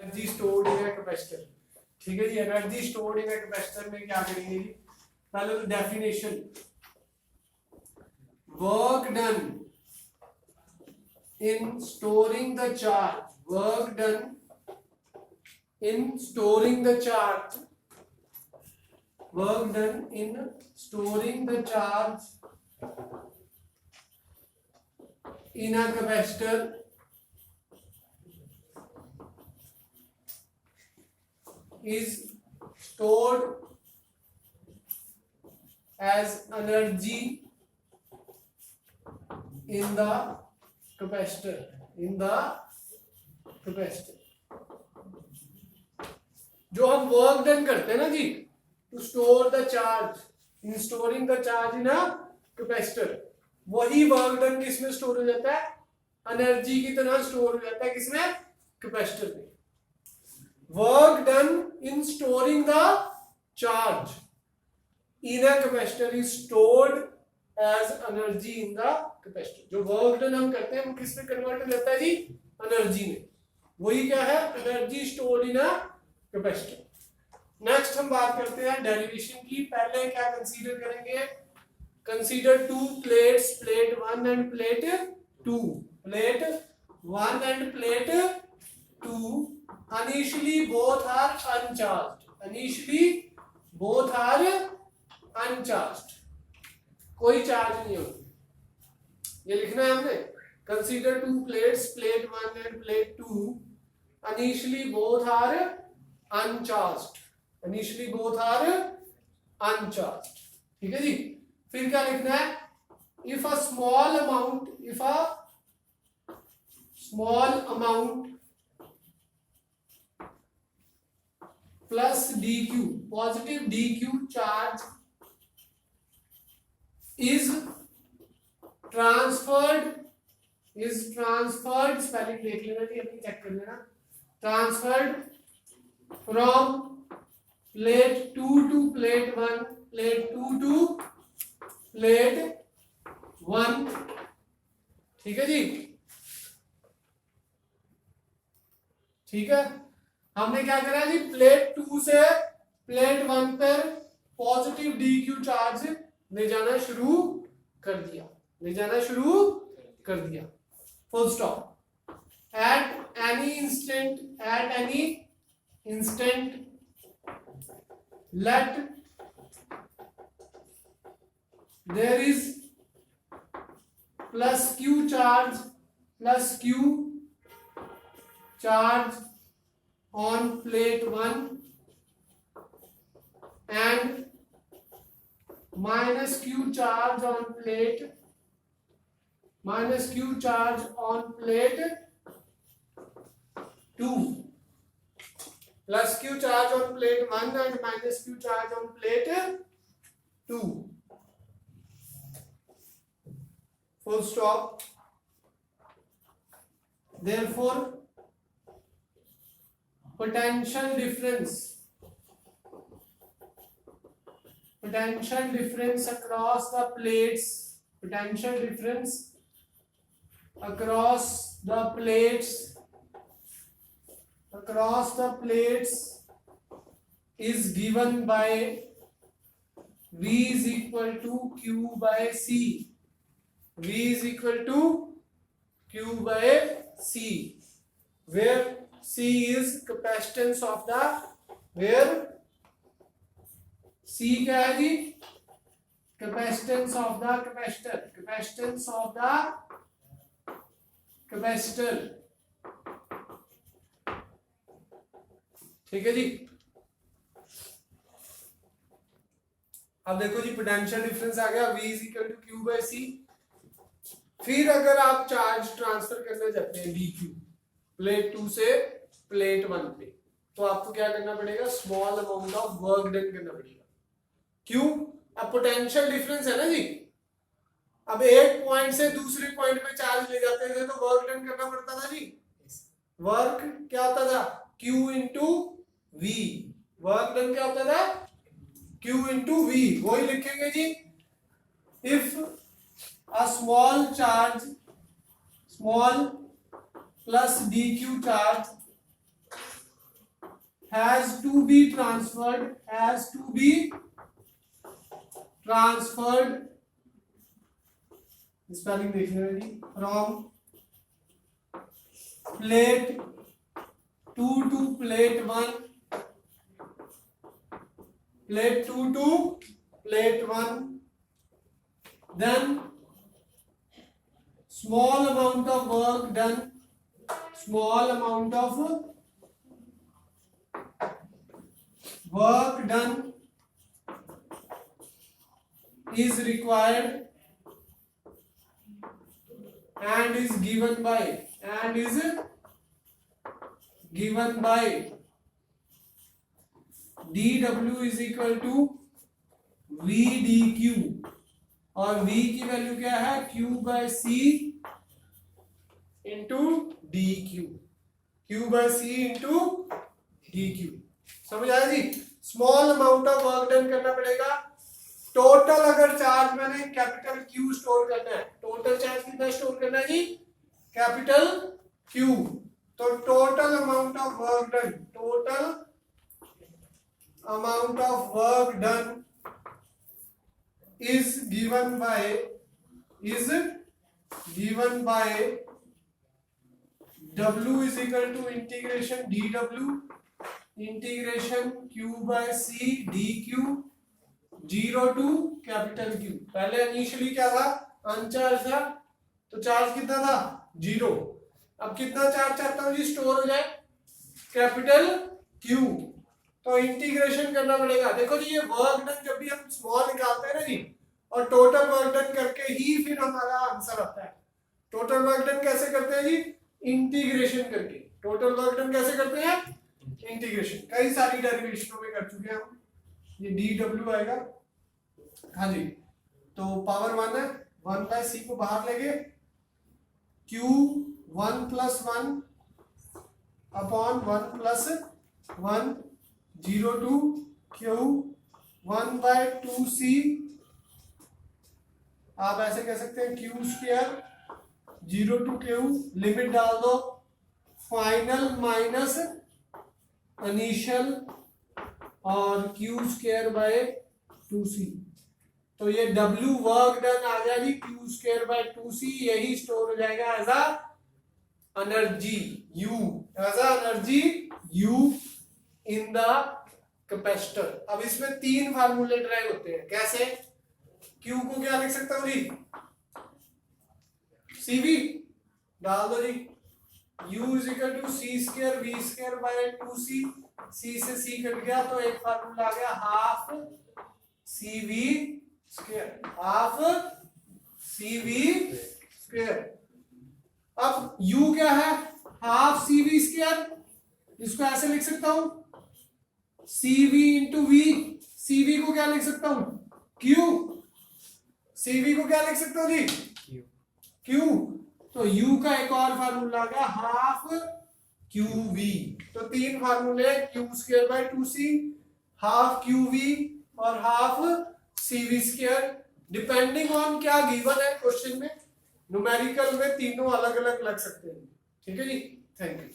Energy stored in a capacitor. ठीक है जी, energy stored in a capacitor में क्या करेंगे जी, पहले तो definition, work done in storing the charge, work done in storing the charge, work done in storing the charge in a capacitor is stored as energy in the capacitor, in the capacitor। जो हम work done करते हैं ना जी, to store the charge, in storing the charge in a capacitor, वही work done किसमें store हो जाता है, एनर्जी की तरह स्टोर हो जाता है किसमें, कैपेसिटर में। Work done in storing the charge in a capacitor is stored as energy in the capacitor. जो वर्क डन हम करते हैं वो किस में कन्वर्ट हो जाता है जी, एनर्जी में। वही क्या है, energy stored in a capacitor. Next हम बात करते हैं डेरिवेशन की। पहले क्या कंसीडर करेंगे, consider two plates, plate 1 and plate 2, plate 1 and plate 2, initially both are uncharged, initially both are uncharged, कोई चार्ज नहीं होती, ये लिखना है हमने। Consider two plates, plate 1 and plate 2, initially both are uncharged, initially both are uncharged. ठीक है जी। फिर क्या लिखना है, if a small amount, if a small amount plus dq, positive dq charge is transferred, spelling देख लेना जी, अपनी चेक कर लेना, transferred from plate 2 to plate 1, plate 2 to plate 1। ठीक है जी, ठीक है। हमने क्या करा जी, प्लेट 2 से प्लेट 1 पर पॉजिटिव dq चार्ज ले जाना शुरू कर दिया, ले जाना शुरू कर दिया, full stop. At any instant, at any instant let there is plus q charge, plus q charge on plate 1 and minus q charge on plate, minus q charge on plate 2, plus q charge on plate 1 and minus q charge on plate 2, full stop। Therefore potential difference, potential difference across the plates, potential difference across the plates, across the plates is given by V is equal to Q by C, V is equal to Q by C, where C is capacitance of the, where C क्या है जी, capacitance of the capacitor, capacitance of the capacitor। ठीक है जी। अब देखो जी, potential difference आ गया, V is equal to Q by C। फिर अगर आप चार्ज ट्रांसफर करना चाहते हैं dq प्लेट 2 से प्लेट 1 पे, तो आपको क्या करना पड़ेगा, small amount of work done करना पड़ेगा। क्यों, अब पोटेंशियल डिफरेंस है ना जी, अब एक पॉइंट से दूसरे पॉइंट पे चार्ज ले जाते थे तो वर्क डन करना पड़ता था जी। वर्क क्या होता था, Q into V, work done क्या होता था, Q इंटू V। वही लिखेंगे जी, if a small charge, small plus dq charge has to be transferred spelling देख लेना जी, from plate 2 to plate 1, plate 2 to plate 1, then small amount of work done is required and is given by dw is equal to v dq, और v की value क्या है, q by c into dq, समझ आया जी। Small amount of work done करना पड़ेगा। Total अगर चार्ज मैंने कैपिटल Q स्टोर करना है, टोटल चार्ज कितना स्टोर करना है जी, कैपिटल Q, तो total amount of work done is given by W is equal to integration dW integration Q by C dQ 0 to capital Q। पहले initially क्या था, अनचार्ज था, तो चार्ज कितना था, 0। अब कितना चार्ज चाहता हूं जी स्टोर हो जाए, कैपिटल Q, तो इंटीग्रेशन करना पड़ेगा। देखो जी, ये वर्क डन जब भी हम स्मॉल निकालते हैं ना जी, और टोटल वर्क डन करके ही फिर हमारा आंसर आता है। टोटल वर्क डन कैसे करते हैं जी, इंटीग्रेशन करके। टोटल वर्क डन कैसे करते हैं, इंटीग्रेशन। कई सारी डेरिवेशनों में कर चुके हैं हम। ये dw आएगा, हाँ जी, तो पावर 1 है, 1 बाय c को बाहर लेंगे, q 1 plus 1 upon 1 plus 1 0 to q 1 by 2c, आप ऐसे कह सकते हैं q square 0 to q, limit डाल दो, फाइनल माइनस इनिशियल और q स्क्वायर बाय 2c, तो ये w वर्क डन आ गया जी q स्क्वायर बाय 2c, यही स्टोर हो जाएगा as a energy u in the capacitor. अब इसमें 3 फार्मूले ड्राइव होते हैं। कैसे, q को क्या लिख सकता हूं जी, cv डाल दो जी, u is equal to c square v square by 2c, c से c कट गया तो एक फार्मूला आ गया हाफ cv स्क्वायर। अब u क्या है, हाफ cv स्क्वायर, इसको ऐसे लिख सकता हूं cv इंटू v। cv को क्या लिख सकता हूं, q, cv को क्या लिख सकता हूं जी, q, तो u का एक और फार्मूला आ गया हाफ qv। तो 3 फार्मूले, q square by 2c, half qv और half cv square, depending on क्या गिवन है क्वेश्चन में। न्यूमेरिकल में तीनों अलग अलग लग सकते हैं। ठीक है जी, थैंक यू।